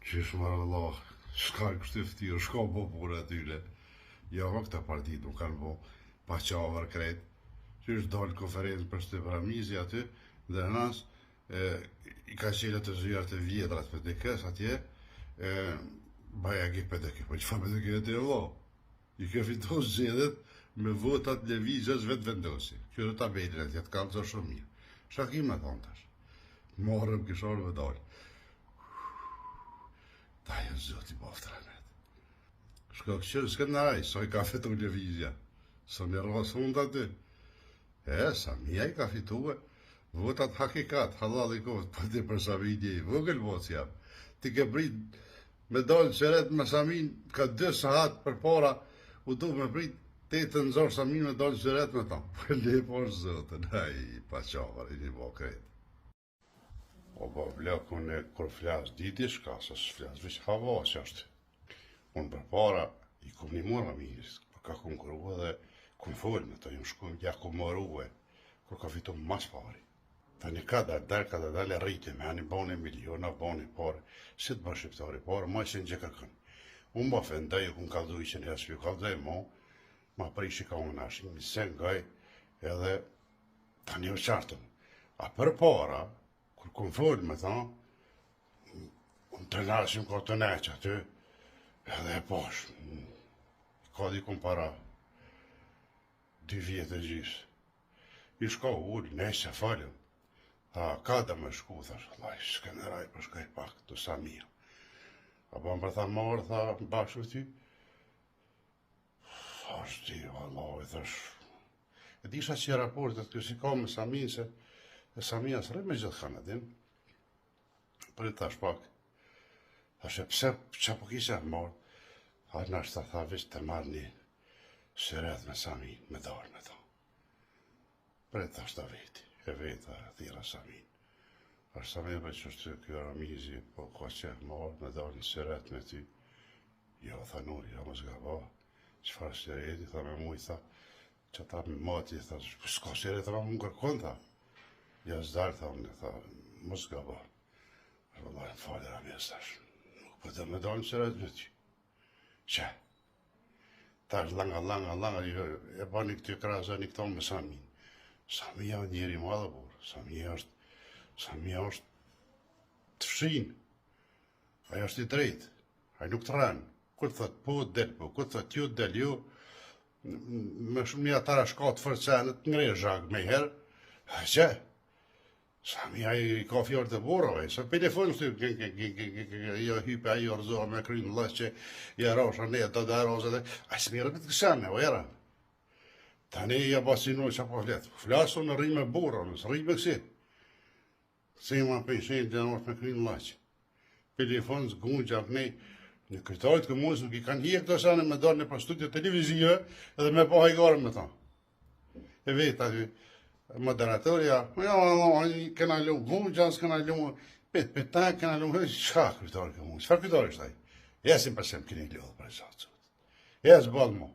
Qysh marrë Allah, shka kështë ftyrë, shka bo pura atyre. Jo, këta partit nuk kanë bo pa qavër krejt. Qysh dalë konferencë për shtë pramizi aty, dhe nas, i ka qenë të zhyar të vjetrat për të kës atje, baja ki për të kë, po që fa për të kë e të vlo? I ka fitu zgjedhjet me votat lëvizjes vetë vendosi. Kjo dhe tabelin e tjetë kanë zërë shumë mirë. Shka ki me thonë tash? Marrëm kisharëve dalë. Ta e zoti baftë ramet. Shka këshërë s'ke naraj, sa i ka fitu lëvizja. Sa me rrasë mund aty. Sa mija i ka fitu e. Votat hakikat, halal i kohët, për ti për Samini, vogël votë jam. Ti ke prit me dalë qëret me Samin, ka 2 sahat për para, u du me prit 8 nëzorë Samin me dalë qëret me ta. Për le por zotën, pa qavar, i një bo krejt. O ba blakun e kur flas diti shka, se s'flas veç hava që është. Unë për para, i kum një mora mirës, për ka kum kërua dhe kum folë me ta, ju shkum ja kum marue, kur ka fitu mas pari. Ta një ka dalë rriti me anë i bani miliona, bani pare, si të bërë shqiptari pare, ma që në gjë kërkën. Unë ba fendaj, unë kaldu i që një aspi, kaldu e ma prishi ka unë ashtë, një sen gaj, edhe ta një qartëm. A për para, kur kun folë me ta, unë të nasim ka të neqë aty, edhe e pash, ka di kun para 2 vjetë e gjysë. I shka ullë, nesë e falem. Ka da me shku, thash, laj, s'ke në raj për shkaj pak të Samia. A ba më për tha marë, tha, bashkë ty. Thash ti, Allah, thash. E disha që raportet kësi ka me Samin, se Samia së rejt me gjithë Kanadin. Për i thash pak. Thash e pse, që po kisha marë, thash nashtë tha, veç të marrë një sëret me Samin, me darë me ta. Për i thash të veti. E veta, thira Samin. Ashtë Samin për që është kjo Ramizi, po ka qëtë marë, me dalë në sëret me ty. Jo, tha Nuri, jo, më zgaba. Qëfar sëreti, tha me muj, tha, që ta me mati, tha, s'ka sëreti, tha, më kërkon, tha. Ja, zdarë, tha, unë, tha, më zgaba. Vëllaj, më falë, Ramiz, thash, nuk për të me dalë në sëret me ty. Që? Thash, langa, e bani këtë krasa, një këto me Samin. Samia është njeri madhe, por. Samia është të fshinë. Aja është i drejtë. Aja nuk të rënë. Këtë thët po del, po këtë thët jo del, jo. Me shumë një atara shka të fërcenët, ngrej zhak me herë. Që? Samia i ka fjallë të borave. Se telefon së të jo hype, ajo rëzoha me krynë lës që i arosha ne, të dhe arosha dhe. A së mirë për të kësane, o era. Tani ja basinoj që po fletë. Flasu në rrimë e bura, nësë rrimë e kësi. Se ma penshin të në është me krynë laqë. Telefon së gunë gjatë ne, në krytarit këmunës nuk i kanë hje këto sane me darë në për studio televizive edhe me po hajgarë me ta. E vetë aty, moderatorja, këna lu, gunë gjatë këna lu, ta këna lu, qka krytarit këmunës, qëfar krytarit është taj? Jesim përsem këni lu dhe për e zatë. Jesë balë mu.